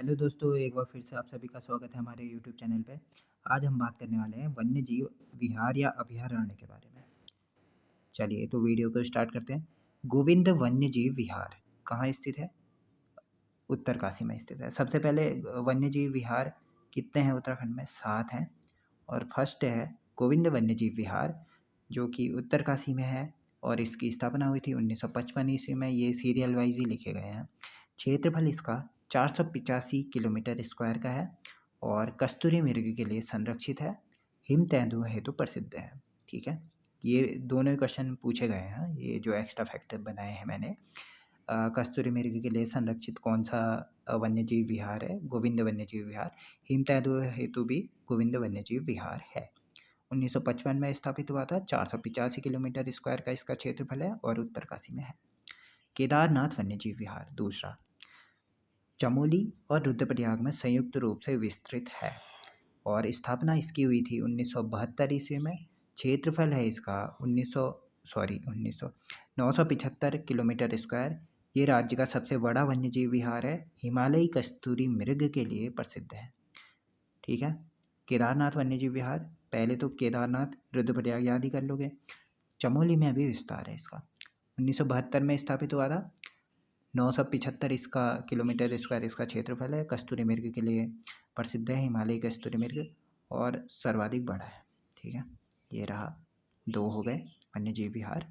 Hello दोस्तों, एक बार फिर से आप सभी का स्वागत है हमारे यूट्यूब चैनल पे। आज हम बात करने वाले हैं वन्य जीव विहार या अभयारण्य के बारे में। चलिए तो वीडियो को स्टार्ट करते हैं। गोविंद वन्य जीव विहार कहाँ स्थित है? उत्तरकाशी में स्थित है। सबसे पहले वन्य जीव विहार कितने हैं उत्तराखंड में? 7 हैं। और फर्स्ट है गोविंद वन्य जीव विहार जो कि उत्तरकाशी में है और इसकी स्थापना हुई थी 1955 ईस्वी में। ये सीरियल वाइज ही लिखे गए हैं। क्षेत्रफल इसका 485 किलोमीटर स्क्वायर का है और कस्तूरी मृग के लिए संरक्षित है। हिम तेंदुओं हेतु प्रसिद्ध है। ठीक है, ये दोनों क्वेश्चन पूछे गए हैं, ये जो एक्स्ट्रा फैक्टर बनाए हैं मैंने। कस्तूरी मृग के लिए संरक्षित कौन सा वन्यजीव विहार है? गोविंद वन्यजीव विहार। हिम तेंदुओं हेतु भी गोविंद वन्यजीव विहार है। 1955 में स्थापित हुआ था। 485 किलोमीटर स्क्वायर का इसका क्षेत्रफल है और उत्तरकाशी में है। केदारनाथ वन्यजीव विहार दूसरा, चमोली और रुद्रप्रयाग में संयुक्त रूप से विस्तृत है और स्थापना इसकी हुई थी 1972 ईस्वी में। क्षेत्रफल है इसका 975 किलोमीटर स्क्वायर। ये राज्य का सबसे बड़ा वन्यजीव विहार है। हिमालयी कस्तूरी मृग के लिए प्रसिद्ध है। ठीक है, केदारनाथ वन्यजीव विहार, पहले तो केदारनाथ रुद्रप्रयाग याद ही कर लोगे। चमोली में अभी विस्तार है इसका। 1972 में स्थापित हुआ था। 975 इसका किलोमीटर स्क्वायर इसका क्षेत्रफल है। कस्तूरी मृग के लिए प्रसिद्ध है, हिमालयी कस्तूरी मृग, और सर्वाधिक बड़ा है। ठीक है, ये रहा, 2 हो गए वन्यजीव विहार।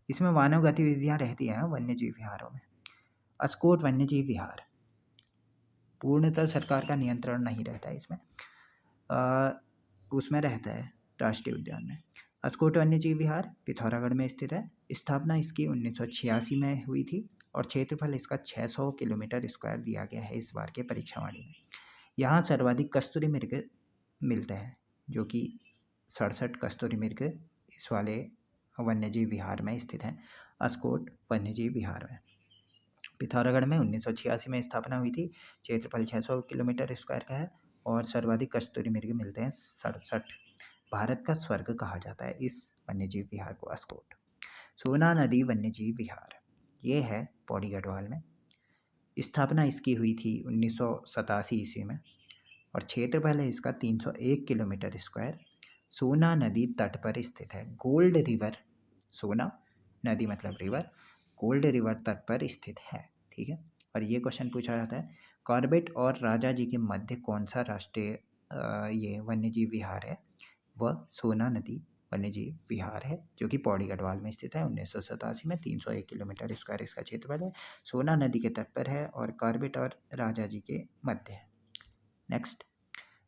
इसमें मानव गतिविधियां रहती हैं वन्यजीव विहारों में। अस्कोट वन्यजीव विहार, पूर्णतः सरकार का नियंत्रण नहीं रहता है इसमें, उसमें रहता है राष्ट्रीय उद्यान में। अस्कोट वन्यजीव विहार पिथौरागढ़ में स्थित है। स्थापना इसकी 1986 में हुई थी और क्षेत्रफल इसका 600 किलोमीटर स्क्वायर दिया गया है इस बार के परीक्षावाणी में। यहाँ सर्वाधिक कस्तूरी मृग मिलते हैं, जो कि 67 कस्तूरी मृग इस वाले वन्यजीव विहार में स्थित हैं, अस्कोट वन्यजीव विहार में। पिथौरागढ़ में 1986 में स्थापना हुई थी। क्षेत्रफल 600 किलोमीटर स्क्वायर का है और सर्वाधिक कस्तूरी मृग मिलते हैं 67। भारत का स्वर्ग कहा जाता है इस वन्यजीव विहार को अस्कोट। सोना नदी वन्यजीव विहार, ये है पौड़ी गढ़वाल में। स्थापना इसकी हुई थी 1987 ईस्वी में और क्षेत्रफल है इसका 301 किलोमीटर स्क्वायर। सोना नदी तट पर स्थित है। गोल्ड रिवर, सोना नदी मतलब रिवर, गोल्ड रिवर तट पर स्थित है। ठीक है, और ये क्वेश्चन पूछा जाता है, कॉर्बेट और राजा जी के मध्य कौन सा राष्ट्रीय ये वन्यजीव विहार है? वह सोना नदी वन्यजीव विहार है, जो कि पौड़ी गढ़वाल में स्थित है। 1987 में 301 किलोमीटर स्क्वायर इसका क्षेत्रफल है। सोना नदी के तट पर है और कॉर्बेट और राजा जी के मध्य है। नेक्स्ट,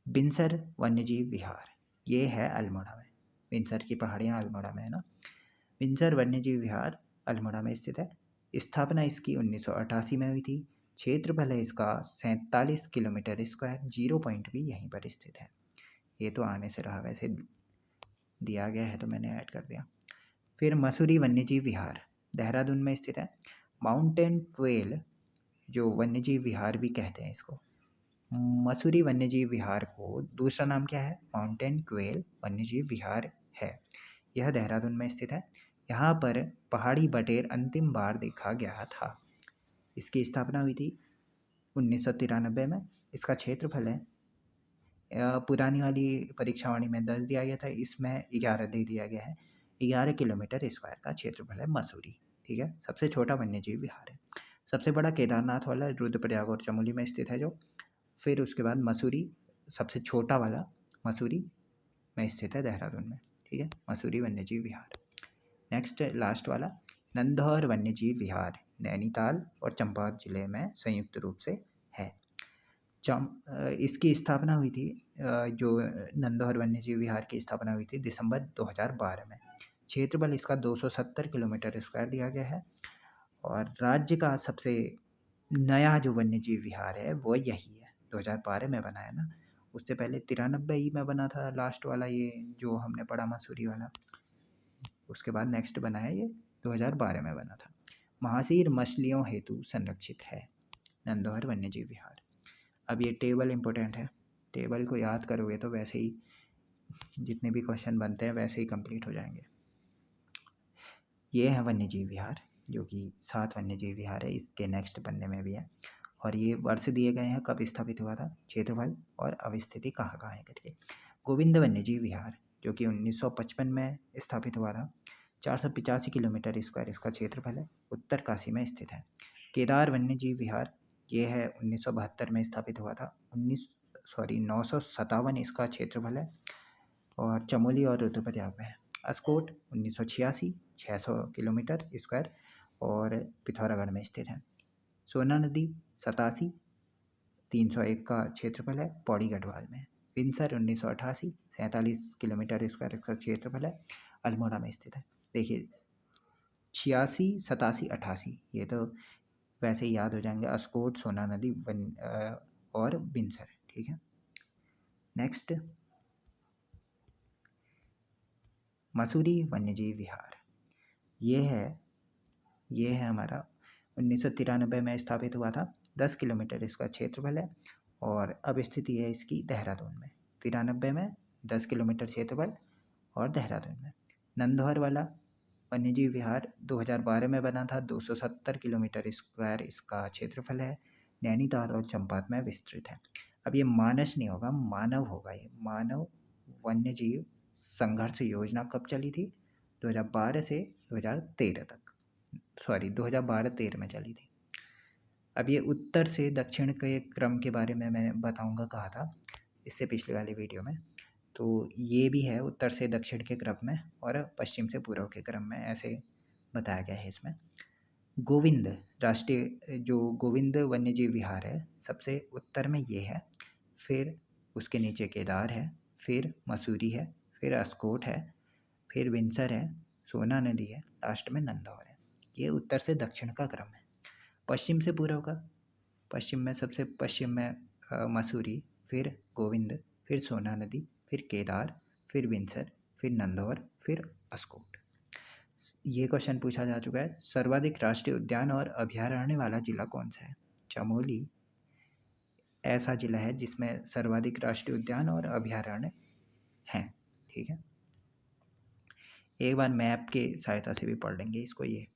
बिनसर वन्यजीव विहार, ये है अल्मोड़ा में। बिनसर की पहाड़ियाँ अल्मोड़ा में है ना। बिनसर वन्यजीव विहार अल्मोड़ा में स्थित है। स्थापना इसकी 1988 में हुई थी। क्षेत्रफल है इसका 47 किलोमीटर स्क्वायर। 0 पॉइंट भी यहीं पर स्थित है। ये तो आने से रहा, वैसे दिया गया है तो मैंने ऐड कर दिया। फिर मसूरी वन्यजीव विहार देहरादून में स्थित है। माउंटेन क्वेल जो वन्यजीव विहार भी कहते हैं इसको, मसूरी वन्यजीव विहार को दूसरा नाम क्या है? माउंटेन क्वेल वन्यजीव विहार है। यह देहरादून में स्थित है। यहाँ पर पहाड़ी बटेर अंतिम बार देखा गया था। इसकी स्थापना हुई थी 1993 में। इसका क्षेत्रफल है, पुरानी वाली परीक्षावाणी में 10 दिया गया था, इसमें 11 दे दिया गया है। 11 किलोमीटर स्क्वायर का क्षेत्रफल है मसूरी। ठीक है, सबसे छोटा वन्यजीव विहार है। सबसे बड़ा केदारनाथ वाला रुद्रप्रयाग और चमोली में स्थित है जो। फिर उसके बाद मसूरी, सबसे छोटा वाला मसूरी में स्थित है देहरादून में। ठीक है, मसूरी वन्यजीव विहार। नेक्स्ट लास्ट वाला नंदौर वन्यजीव विहार नैनीताल और चंपावत जिले में संयुक्त रूप से है। इसकी स्थापना हुई थी, जो नंदौर वन्यजीव विहार की स्थापना हुई थी दिसंबर 2012 में। क्षेत्रफल इसका 270 किलोमीटर स्क्वायर दिया गया है और राज्य का सबसे नया जो वन्यजीव विहार है वो यही है। 2012 में बना है ना, उससे पहले 93 में बना था लास्ट वाला, ये जो हमने पढ़ा मसूरी वाला। उसके बाद नेक्स्ट बना है ये 2012 में बना था। महासीर मछलियों हेतु संरक्षित है नंदौर वन्यजीव विहार। अब ये टेबल इम्पोर्टेंट है, टेबल को याद करोगे तो वैसे ही जितने भी क्वेश्चन बनते हैं वैसे ही कंप्लीट हो जाएंगे। ये है वन्यजीव विहार, जो कि 7 वन्यजीव विहार है, इसके नेक्स्ट बनने में भी है। और ये वर्ष दिए गए हैं कब स्थापित हुआ था, क्षेत्रफल और अवस्थिति कहाँ कहाँ है करके। गोविंद वन्यजीव विहार जो कि 1955 में स्थापित हुआ था, 485 किलोमीटर स्क्वायर इसका क्षेत्रफल है, उत्तर काशी में स्थित है। केदार वन्यजीव विहार ये है 1972 में स्थापित हुआ था, 957 इसका क्षेत्रफल है और चमोली और रुद्रप्रयाग में है। अस्कोट 1986 600 किलोमीटर स्क्वायर और पिथौरागढ़ में स्थित है। सोना नदी 87 301 का क्षेत्रफल है, पौड़ी गढ़वाल में। विंसर 1988 47 किलोमीटर स्क्वायर का क्षेत्रफल है, अल्मोड़ा में स्थित है। देखिए 86 87 88 ये तो वैसे ही याद हो जाएंगे, अस्कोट, सोना नदी और विंसर, ठीक है। नेक्स्ट मसूरी वन्यजीव विहार ये है हमारा 1993 में स्थापित हुआ था, 10 किलोमीटर इसका क्षेत्रफल है और अब स्थिति है इसकी देहरादून में। 93 में 10 किलोमीटर क्षेत्रफल और देहरादून में। नंदौर वाला वन्यजीव विहार 2012 में बना था, 270 किलोमीटर स्क्वायर इसका क्षेत्रफल है, नैनीताल और चंपात में विस्तृत है। अब ये मानस नहीं होगा, मानव होगा। ये मानव वन्यजीव संघर्ष योजना कब चली थी, 2012 से 2013 तक, 2012-13 में चली थी। अब ये उत्तर से दक्षिण के क्रम के बारे में मैं बताऊंगा, कहा था इससे पिछले वाले वीडियो में। तो ये भी है उत्तर से दक्षिण के क्रम में और पश्चिम से पूर्व के क्रम में, ऐसे बताया गया है इसमें। गोविंद राष्ट्रीय जो गोविंद वन्यजीव विहार है सबसे उत्तर में ये है, फिर उसके नीचे केदार है, फिर मसूरी है, फिर अस्कोट है, फिर विंसर है, सोना नदी है, लास्ट में नंदौर है। ये उत्तर से दक्षिण का क्रम है। पश्चिम से पूर्व का, पश्चिम में सबसे पश्चिम में मसूरी, फिर गोविंद, फिर सोना नदी, फिर केदार, फिर विंसर, फिर नंदौर, फिर अस्कोट। ये क्वेश्चन पूछा जा चुका है। सर्वाधिक राष्ट्रीय उद्यान और अभयारण्य वाला जिला कौन सा है? चमोली ऐसा जिला है जिसमें सर्वाधिक राष्ट्रीय उद्यान और अभयारण्य हैं, ठीक है। एक बार मैप के सहायता से भी पढ़ लेंगे इसको, ये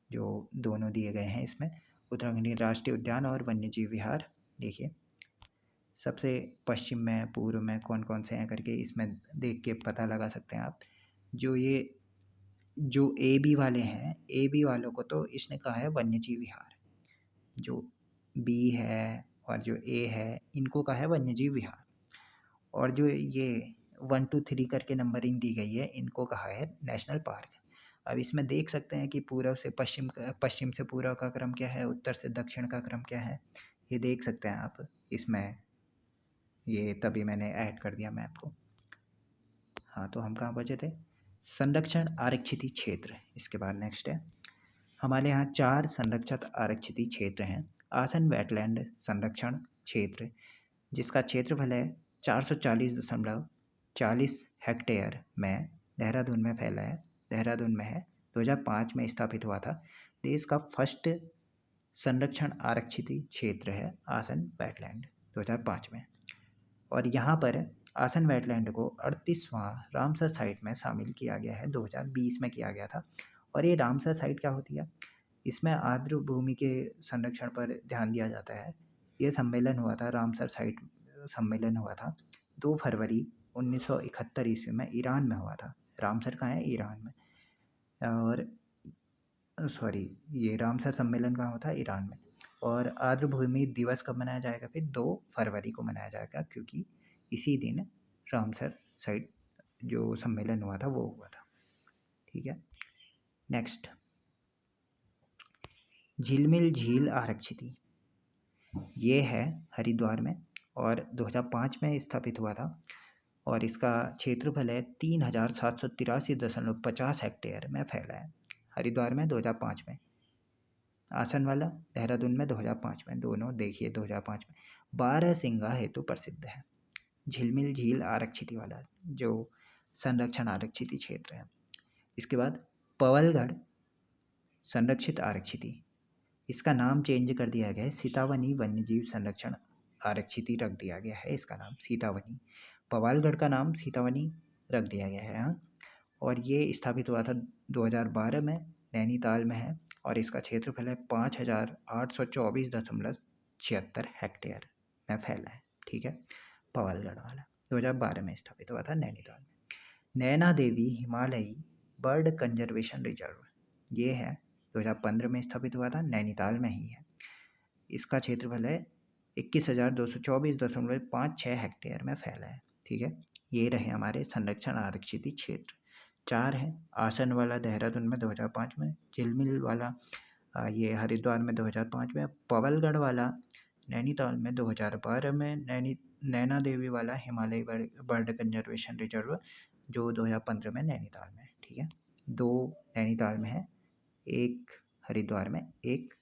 जो दोनों दिए गए हैं इसमें, उत्तराखंड राष्ट्रीय उद्यान और वन्यजीव विहार। देखिए सबसे पश्चिम में, पूर्व में कौन कौन से हैं करके इसमें देख के पता लगा सकते हैं आप। जो ए बी वाले हैं, ए बी वालों को तो इसने कहा है वन्यजीव विहार, जो बी है और जो ए है इनको कहा है वन्यजीव विहार, और जो ये 1 2 3 करके नंबरिंग दी गई है इनको कहा है नेशनल पार्क। अब इसमें देख सकते हैं कि पूर्व से पश्चिम पश्चिम से पूर्व का क्रम क्या है, उत्तर से दक्षिण का क्रम क्या है, ये देख सकते हैं आप इसमें। ये तभी मैंने ऐड कर दिया मैप को। हाँ, तो हम कहाँ पहुँचे थे? संरक्षण आरक्षित क्षेत्र। इसके बाद नेक्स्ट है हमारे यहाँ 4 संरक्षित आरक्षित क्षेत्र हैं। आसन वेटलैंड संरक्षण क्षेत्र जिसका क्षेत्रफल है 440.40 हेक्टेयर में देहरादून में फैला है, देहरादून में है, 2005 में स्थापित हुआ था। देश का फर्स्ट संरक्षण आरक्षित क्षेत्र है आसन वेटलैंड 2005 में, और यहाँ पर आसन वेटलैंड को 38वां रामसर साइट में शामिल किया गया है, 2020 में किया गया था। और ये रामसर साइट क्या होती है? इसमें आर्द्र भूमि के संरक्षण पर ध्यान दिया जाता है। ये सम्मेलन हुआ था, रामसर साइट सम्मेलन हुआ था 2 फरवरी 1971 ईस्वी में ईरान में हुआ था। रामसर कहाँ है? ईरान में। और ये रामसर सम्मेलन कहाँ हुआ था? ईरान में। और आर्द्र भूमि दिवस कब मनाया जाएगा? फिर 2 फरवरी को मनाया जाएगा, क्योंकि इसी दिन रामसर साइट जो सम्मेलन हुआ था वो हुआ था, ठीक है। नेक्स्ट झिलमिल झील आरक्षित, ये है हरिद्वार में और 2005 में स्थापित हुआ था, और इसका क्षेत्रफल है 3783.50 हेक्टेयर में फैला है। हरिद्वार में 2005 में, आसन वाला देहरादून में 2005 में, दोनों देखिए 2005 में। 12 सिंगा हेतु प्रसिद्ध है झिलमिल झील आरक्षित वाला जो संरक्षण आरक्षित क्षेत्र है। इसके बाद पवलगढ़ संरक्षित आरक्षित, इसका नाम चेंज कर दिया गया है, सीतावनी वन्यजीव संरक्षण आरक्षित रख दिया गया है इसका नाम सीतावनी। पवालगढ़ का नाम सीतावनी रख दिया गया है, हाँ। और ये स्थापित हुआ था 2012 में, नैनीताल में है, और इसका क्षेत्रफल है 5824.50 76 हेक्टेयर में फैला है। ठीक है, पवलगढ़ वाला 2012 में स्थापित हुआ था नैनीताल में। नैना देवी हिमालयी बर्ड कंजर्वेशन रिजर्व, ये है 2015 में स्थापित हुआ था, नैनीताल में ही है। इसका क्षेत्रफल है 21,224.56 हेक्टेयर में फैला है। ठीक है, ये रहे हमारे संरक्षण आरक्षित क्षेत्र। 4 है आसन वाला देहरादून में 2005 में, झिलमिल वाला ये हरिद्वार में 2005 में, पवलगढ़ वाला नैनीताल में 2012 में, नैना देवी वाला हिमालयी बर्ड कंजर्वेशन रिजर्व जो 2015 में नैनीताल में। ठीक है, 2 नैनीताल में है, 1 हरिद्वार में, 1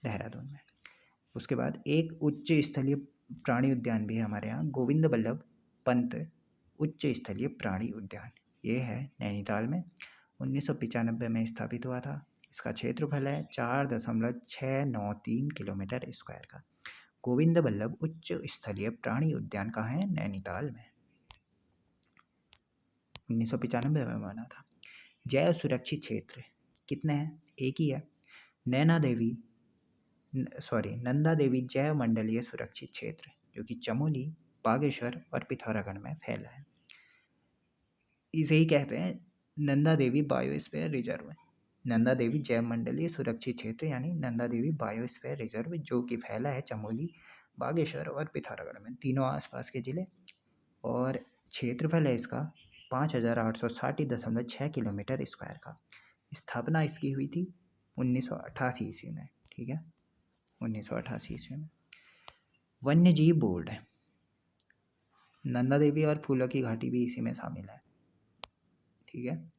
देहरादून में। उसके बाद एक उच्च स्थलीय प्राणी उद्यान भी है हमारे यहाँ, गोविंद बल्लभ पंत उच्च स्थलीय प्राणी उद्यान, ये है नैनीताल में, 1995 में स्थापित हुआ था। इसका क्षेत्रफल है 4.693 किलोमीटर स्क्वायर का। गोविंद बल्लभ उच्च स्थलीय प्राणी उद्यान कहाँ है? नैनीताल में, 1995 में बना था। जैव सुरक्षित क्षेत्र कितने हैं? एक ही है, नंदा देवी जैव मंडलीय सुरक्षित क्षेत्र जो कि चमोली, बागेश्वर और पिथौरागढ़ में फैला है। इसे ही कहते हैं नंदा देवी बायोस्फीयर रिजर्व, नंदा देवी जैव मंडलीय सुरक्षित क्षेत्र यानी नंदा देवी बायोस्फीयर रिजर्व जो कि फैला है चमोली, बागेश्वर और पिथौरागढ़ में, तीनों आसपास के जिले। और क्षेत्रफल है इसका 5,860.6 किलोमीटर स्क्वायर का। स्थापना इसकी हुई थी 1988 ईस्वी में। ठीक है, 1988 ईस्वी में। वन्य जीव बोर्ड, नंदा देवी और फूलों की घाटी भी इसी में शामिल है। ठीक है,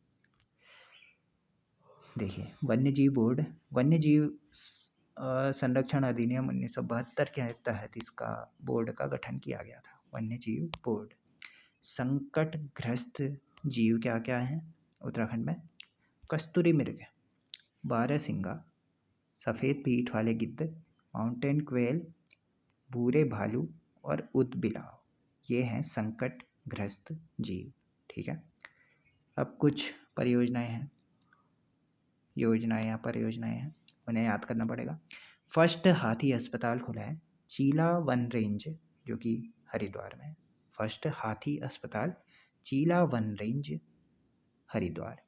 देखिए वन्य जीव बोर्ड, वन्य जीव संरक्षण अधिनियम 1972 के तहत इसका बोर्ड का गठन किया गया था। वन्य जीव बोर्ड। संकटग्रस्त जीव क्या क्या हैं उत्तराखंड में? कस्तूरी मृग, बारहसिंगा, सफ़ेद पीठ वाले गिद्ध, माउंटेन क्वेल, भूरे भालू और ऊदबिलाव, ये हैं संकटग्रस्त जीव। ठीक है, अब कुछ परियोजनाएं हैं, योजनाएं या परियोजनाएं हैं, उन्हें याद करना पड़ेगा। फर्स्ट हाथी अस्पताल खुला है चीला वन रेंज जो कि हरिद्वार में है। फर्स्ट हाथी अस्पताल चीला वन रेंज हरिद्वार।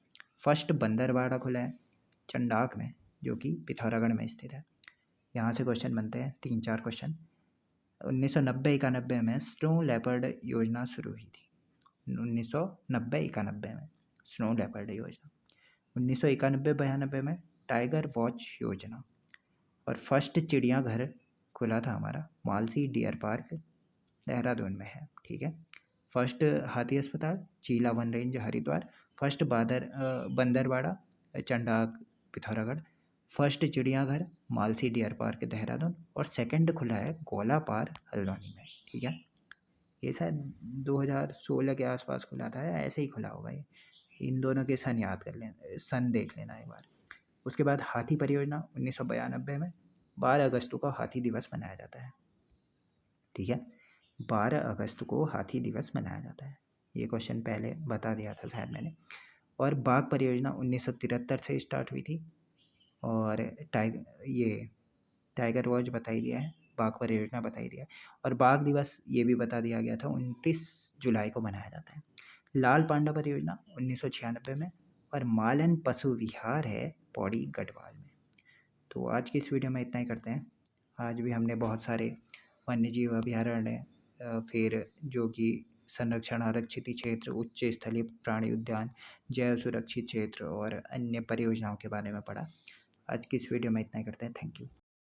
फर्स्ट बंदरवाड़ा खुला है चंडाक में जो कि पिथौरागढ़ में स्थित है। यहाँ से क्वेश्चन बनते हैं 3-4 क्वेश्चन। 1990-91 में स्नो लेपर्ड योजना शुरू हुई थी। 1990-91 में स्नो लेपर्ड योजना। 1991-92 में टाइगर वॉच योजना। और फर्स्ट चिड़ियाघर खुला था हमारा मालसी डियर पार्क देहरादून में है। ठीक है, फर्स्ट हाथी अस्पताल चीला वन रेंज हरिद्वार, फर्स्ट बंदरवाड़ा चंडाक पिथौरागढ़, फर्स्ट चिड़ियाघर मालसी डियर पार्क देहरादून और सेकंड खुला है गोला पार हल्द्वानी में। ठीक है, ये शायद 2016 के आसपास खुला था, ऐसे ही खुला होगा ये। इन दोनों के सन याद कर लेना, सन देख लेना एक बार। उसके बाद हाथी परियोजना 1992 में 12 अगस्त को हाथी दिवस मनाया जाता है। ठीक है, 12 अगस्त को हाथी दिवस मनाया जाता है, ये क्वेश्चन पहले बता दिया था शायद मैंने। और बाघ परियोजना 1973 से स्टार्ट हुई थी। और टाइगर वॉच बता ही दिया है, बाघ परियोजना बता ही दिया है। और बाघ दिवस ये भी बता दिया गया था 29 जुलाई को मनाया जाता है। लाल पांडा परियोजना 1996 में। और मालन पशु विहार है पौड़ी गढ़वाल में। तो आज की इस वीडियो में इतना ही करते हैं। आज भी हमने बहुत सारे वन्यजीव अभयारण्य, फिर जो कि संरक्षण आरक्षित क्षेत्र, उच्च स्थलीय प्राणी उद्यान, जैव सुरक्षित क्षेत्र और अन्य परियोजनाओं के बारे में पढ़ा। आज की इस वीडियो में इतना ही करते हैं। Thank you.